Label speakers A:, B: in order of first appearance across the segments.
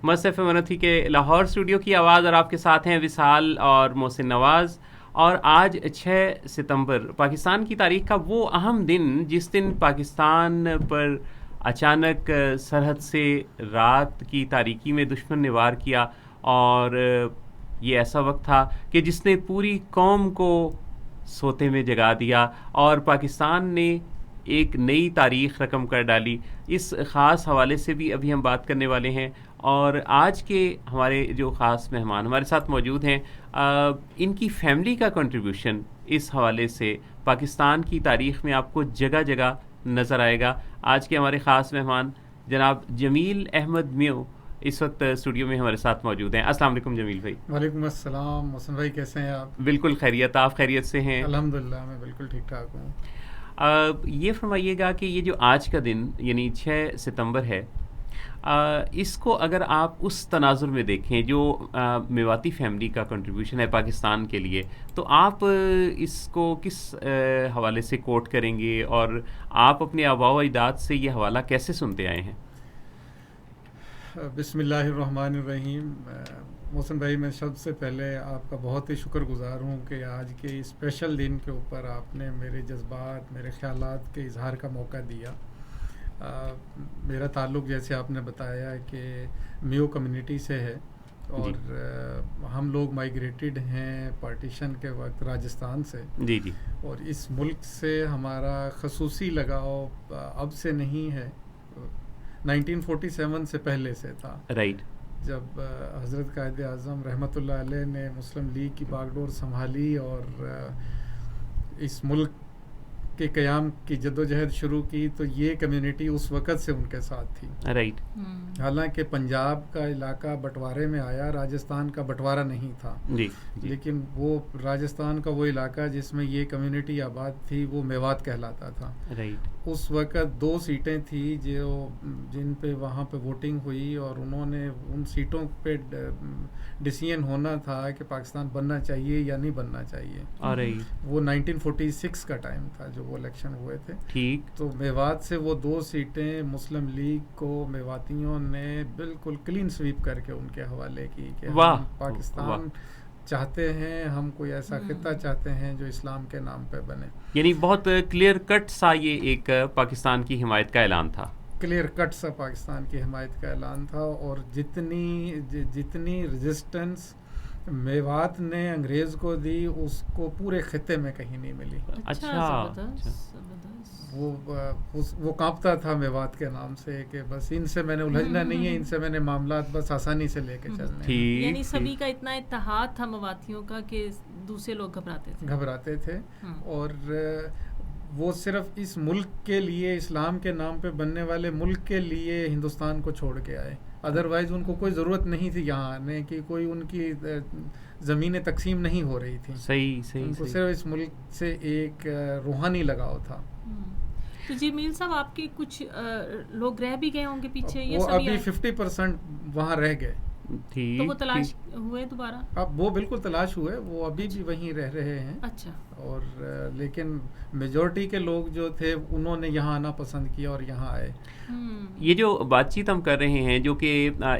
A: मस्त एफ मनथी के लाहौर स्टूडियो की आवाज़ और आपके साथ हैं विशाल और मोहसिन नवाज़। और आज 6 सितंबर पाकिस्तान की तारीख का वो अहम दिन जिस दिन पाकिस्तान पर अचानक सरहद से रात की तारीकी में दुश्मन ने वार किया। और ये ऐसा वक्त था कि जिसने पूरी कौम को सोते में जगा दिया और पाकिस्तान ने एक नई तारीख रकम कर डाली। इस ख़ास हवाले से भी अभी हम बात करने वाले हैं। और आज के हमारे जो ख़ास मेहमान हमारे साथ मौजूद हैं, इनकी फैमिली का कंट्रीब्यूशन इस हवाले से पाकिस्तान की तारीख़ में आपको जगह जगह नज़र आएगा। आज के हमारे ख़ास मेहमान जनाब जमील अहमद म्यो इस वक्त स्टूडियो में हमारे साथ मौजूद हैं। अस्सलाम वालेकुम जमील भाई।
B: वालेकुम अस्सलाम मोहसिन भाई, कैसे हैं आप?
A: बिल्कुल खैरियत, आप खैरियत से हैं?
B: अल्हम्दुलिल्लाह मैं बिल्कुल ठीक ठाक हूँ।
A: ये फरमाइएगा कि ये जो आज का दिन यानी 6 सितंबर है, इसको अगर आप उस तनाजुर में देखें जो मेवाती फैमिली का कंट्रीब्यूशन है पाकिस्तान के लिए, तो आप इसको किस हवाले से कोट करेंगे और आप अपने आबा व अजदाद से ये हवाला कैसे सुनते आए हैं?
B: बिस्मिल्लाहिर्रहमानिर्रहीम। मोहसिन भाई, मैं सबसे पहले आपका बहुत ही शुक्रगुजार हूँ कि आज के इस स्पेशल दिन के ऊपर आपने मेरे जज्बात, मेरे ख़यालात के इजहार का मौका दिया। मेरा ताल्लुक़, जैसे आपने बताया, कि मियो कम्युनिटी से है और हम लोग माइग्रेटेड हैं पार्टीशन के वक्त राजस्थान से।
A: जी जी। और
B: इस मुल्क से हमारा खसूसी लगाव अब से नहीं है, 1947 से पहले से था।
A: राइट।
B: जब हज़रत कायद आज़म रहमतुल्लाह अलैह ने मुस्लिम लीग की बागडोर संभाली और इस मुल्क के क़याम की जद्दोजहद शुरू की, तो ये कम्युनिटी उस वक़्त से उनके साथ थी।
A: राइट।
B: हालांकि पंजाब का इलाका बंटवारे में आया, राजस्थान का बंटवारा नहीं था।
A: जी।
B: लेकिन वो राजस्थान का वो इलाका जिसमें ये कम्युनिटी आबाद थी वो मेवात कहलाता था।
A: राइट।
B: उस वक़्त 2 सीटें थी जो जिन पे वहाँ पे वोटिंग हुई और उन्होंने उन सीटों पे डिसीजन होना था कि पाकिस्तान बनना चाहिए या नहीं बनना चाहिए। वो 1946 का टाइम था जो वो इलेक्शन हुए थे।
A: ठीक।
B: तो मेवात से वो 2 सीटें मुस्लिम लीग को मेवातियों ने बिल्कुल क्लीन स्वीप करके उनके हवाले की कि हम पाकिस्तान चाहते हैं, हम कोई ऐसा खित्ता चाहते हैं जो इस्लाम के नाम पे बने।
A: यानी बहुत क्लियर कट सा ये एक पाकिस्तान की हिमायत का ऐलान था।
B: क्लियर कट सा पाकिस्तान की हिमायत का ऐलान था। और जितनी रेजिस्टेंस मेवात ने अंग्रेज़ को दी उसको पूरे खित्ते में कहीं नहीं मिली।
A: अच्छा।
B: वो कांपता था मेवात के नाम से कि बस इनसे मैंने उलझना नहीं है, इनसे मैंने मामलात बस आसानी से लेके चलने हैं।
C: यानी सभी का इतना इत्तेहाद था मवातियों का कि दूसरे लोग घबराते थे।
B: और वो सिर्फ इस मुल्क के लिए, इस्लाम के नाम पे बनने वाले मुल्क के लिए हिंदुस्तान को छोड़ के आए। अदरवाइज उनको कोई ज़रूरत नहीं थी यहाँ आने की, कोई उनकी ज़मीनें तकसीम नहीं हो रही थी।
A: सही।
B: उनको सिर्फ इस मुल्क से एक रूहानी लगाव था।
C: तो जमील साहब, आपके कुछ लोग रह भी गए होंगे पीछे?
B: वो अभी 50% वहाँ रह गए।
C: तो वो तलाश हुए दोबारा?
B: अब वो बिल्कुल तलाश हुए, वो अभी भी वहीं रह रहे हैं।
C: अच्छा।
B: और लेकिन मेजॉरिटी के लोग जो थे उन्होंने यहाँ आना पसंद किया और यहाँ आए।
A: ये जो बातचीत हम कर रहे हैं जो कि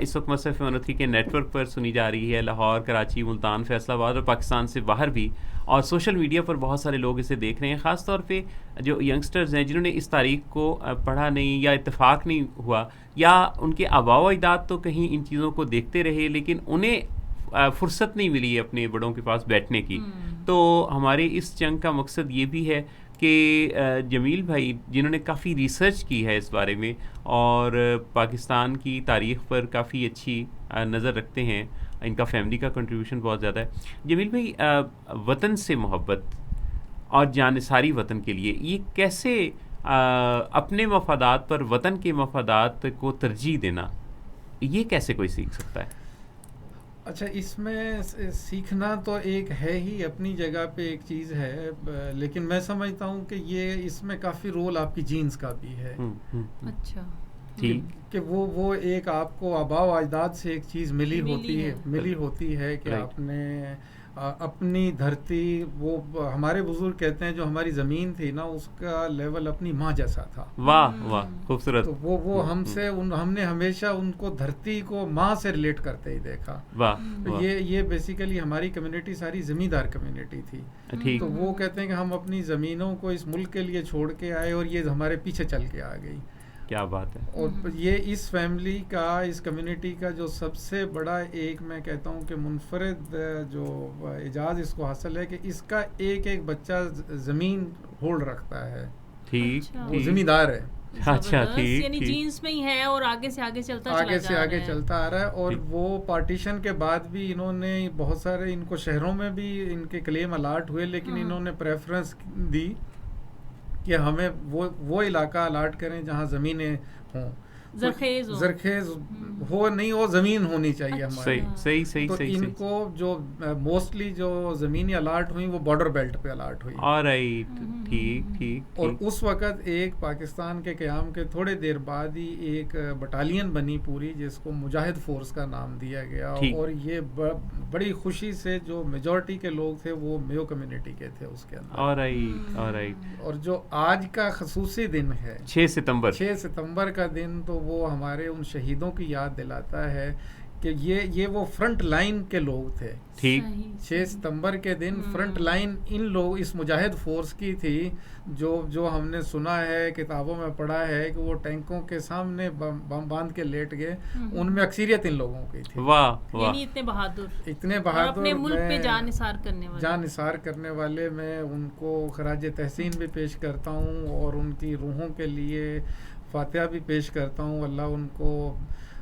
A: इस वक्त मसरफ़ मनथी के नेटवर्क पर सुनी जा रही है, लाहौर, कराची, मुल्तान, फैसलाबाद और पाकिस्तान से बाहर भी, और सोशल मीडिया पर बहुत सारे लोग इसे देख रहे हैं। ख़ास तौर पे जो यंगस्टर्स हैं जिन्होंने इस तारीख को पढ़ा नहीं या इत्तेफाक नहीं हुआ, या उनके आबा व अजदाद तो कहीं इन चीज़ों को देखते रहे लेकिन उन्हें फ़ुर्सत नहीं मिली अपने बड़ों के पास बैठने की। तो हमारे इस जंग का मकसद ये भी है कि जमील भाई, जिन्होंने काफ़ी रिसर्च की है इस बारे में और पाकिस्तान की तारीख़ पर काफ़ी अच्छी नज़र रखते हैं, इनका फैमिली का कंट्रीब्यूशन बहुत ज़्यादा है। जमील भाई, वतन से मोहब्बत और जानिसारी वतन के लिए ये कैसे अपने मफादात पर वतन के मफादात को तरजीह देना, ये कैसे कोई सीख सकता है?
B: अच्छा, इसमें सीखना तो एक है ही, अपनी जगह पे एक चीज़ है, लेकिन मैं समझता हूँ कि ये इसमें काफ़ी रोल आपकी जीन्स का भी है।
C: अच्छा।
A: ठीक।
B: कि वो एक आपको आबा व अजदाद से एक चीज़ मिली होती है कि आपने अपनी धरती, वो हमारे बुजुर्ग कहते हैं जो हमारी ज़मीन थी ना, उसका लेवल अपनी माँ जैसा था।
A: वाह वाह, खूबसूरत।
B: तो वो हमसे हमने हमेशा उनको धरती को माँ से रिलेट करते ही देखा।
A: वाह
B: तो
A: वाह,
B: ये बेसिकली हमारी कम्युनिटी सारी ज़मींदार कम्युनिटी थी।
A: ठीक।
B: तो वो कहते हैं कि हम अपनी ज़मीनों को इस मुल्क के लिए छोड़ के आए और ये हमारे पीछे चल के आ गई।
A: क्या बात है।
B: और ये इस फैमिली का, इस कम्युनिटी का जो सबसे बड़ा, एक मैं कहता हूँ कि मुनफरद जो एजाज़ इसको हासिल है कि इसका एक एक बच्चा ज़मीन होल्ड रखता है,
A: ठीक
C: अच्छा।
B: वो
A: ठीक।
B: ज़मींदार है,
A: अच्छा,
C: जबरदस्त,
A: ठीक
C: यानी
A: ठीक।
C: जीन्स में ही है और आगे से आगे चलता
B: आगे
C: चला
B: से
C: जा
B: आगे
C: रहा है।
B: चलता आ रहा है। और
A: ठीक।
B: वो पार्टीशन के बाद भी इन्होंने बहुत सारे, इनको शहरों में भी इनके क्लेम अलाट हुए, लेकिन
C: हाँ।
B: इन्होंने प्रेफरेंस दी कि हमें वो इलाका अलाट करें जहाँ ज़मीनें हों,
C: ज़रखेज़ हो।
B: ज़रखेज़ हो नहीं, वो ज़मीन होनी चाहिए
C: अच्छा।
B: हमारी।
A: सही सही सही
B: तो
A: सही सही।
B: इनको जो मोस्टली जो ज़मीनें अलाट हुई वो बॉर्डर बेल्ट पे अलाट हुई।
A: ऑलराइट, ठीक ठीक
B: और
A: ठीक।
B: उस वक़्त एक पाकिस्तान के क़याम के थोड़े देर बाद ही एक बटालियन बनी पूरी, जिसको मुजाहिद फोर्स का नाम दिया गया।
A: ठीक।
B: और ये बड़ी खुशी से जो मेजॉरिटी के लोग थे वो मेयो कम्युनिटी के थे उसके अंदर।
A: Alright alright.
B: और जो आज का खसूसी दिन है
A: 6 सितंबर।
B: 6 सितंबर का दिन, तो वो हमारे उन शहीदों की याद दिलाता है कि ये वो फ्रंट लाइन के लोग थे।
A: ठीक।
C: सही,
B: 6 सितंबर के दिन फ्रंट लाइन इन लोग, इस मुजाहिद फोर्स की थी, जो हमने सुना है, किताबों में पढ़ा है कि वो टैंकों के सामने बम बांध के लेट गए, उनमें अक्सरियत इन लोगों की थी।
A: वाह वाह।
C: यानी इतने बहादुर
B: इतने
C: और
B: बहादुर,
C: अपने मुल्क पे
B: मैं
C: जान निसार करने वाले।
B: जान निसार करने वाले, मैं उनको खराज तहसीन भी पेश करता हूँ और उनकी रूहों के लिए फातिहा भी पेश करता हूँ। अल्लाह उनको,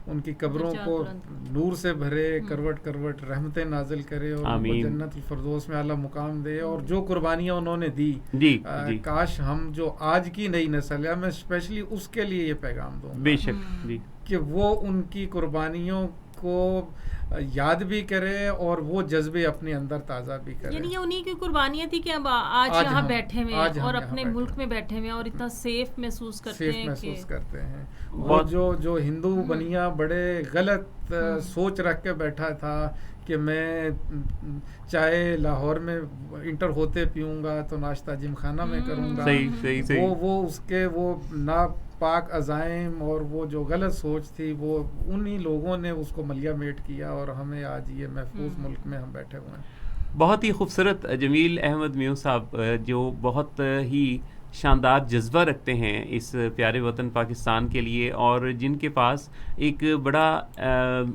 B: उनकी कब्रों
C: दर्जा
B: को
C: बुलंद।
B: नूर से भरे, करवट करवट रहमतें नाजिल करे और उनको
A: आमीन।
B: जन्नत फरदौस में आला मुकाम दे। और जो कुर्बानियाँ उन्होंने दी,
A: जी जी।
B: काश हम जो आज की नई नस्ल है, मैं स्पेशली उसके लिए ये पैगाम दूँ
A: बेशक जी।
B: कि वो उनकी कुर्बानियों को याद भी करे और वो जज्बे अपने अंदर ताज़ा भी करे।
C: यानी ये उन्हीं की कुर्बानियां थी कि अब आज
B: आज
C: यहाँ
B: हम-
C: बैठे हुए
B: आज
C: हैं
B: हम
C: और
B: यहाँ
C: अपने
B: बैठे
C: मुल्क
B: हैं।
C: में बैठे हुए हैं और इतना सेफ महसूस करते
B: सेफ
C: हैं
B: महसूस
C: कि
B: करते हैं। वो
A: बहुत-
B: जो हिंदू बनिया बड़े गलत सोच रख के बैठा था कि मैं चाहे लाहौर में इंटर होते पीऊंगा तो नाश्ता जिमखाना में करूंगा।
A: सही सही सही।
B: वो उसके वो नापाक अज़ाइम और वो जो गलत सोच थी, वो उन्हीं लोगों ने उसको मलिया मेट किया और हमें आज ये महफूज मुल्क में हम बैठे हुए हैं।
A: बहुत ही खूबसूरत जमील अहमद म्यू साहब, जो बहुत ही शानदार जज्बा रखते हैं इस प्यारे वतन पाकिस्तान के लिए, और जिनके पास एक बड़ा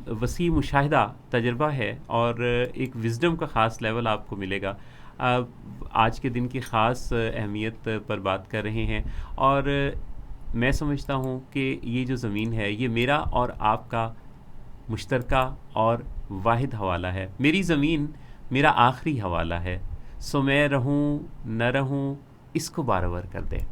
A: वसी मुशाहिदा तजर्बा है और एक विज़डम का ख़ास लेवल आपको मिलेगा। आज के दिन की ख़ास अहमियत पर बात कर रहे हैं, और मैं समझता हूँ कि ये जो ज़मीन है ये मेरा और आपका मुश्तरका और वाहिद हवाला है। मेरी ज़मीन मेरा आखिरी हवाला है, सो मैं रहूं न रहूं इसको बारवर कर दे।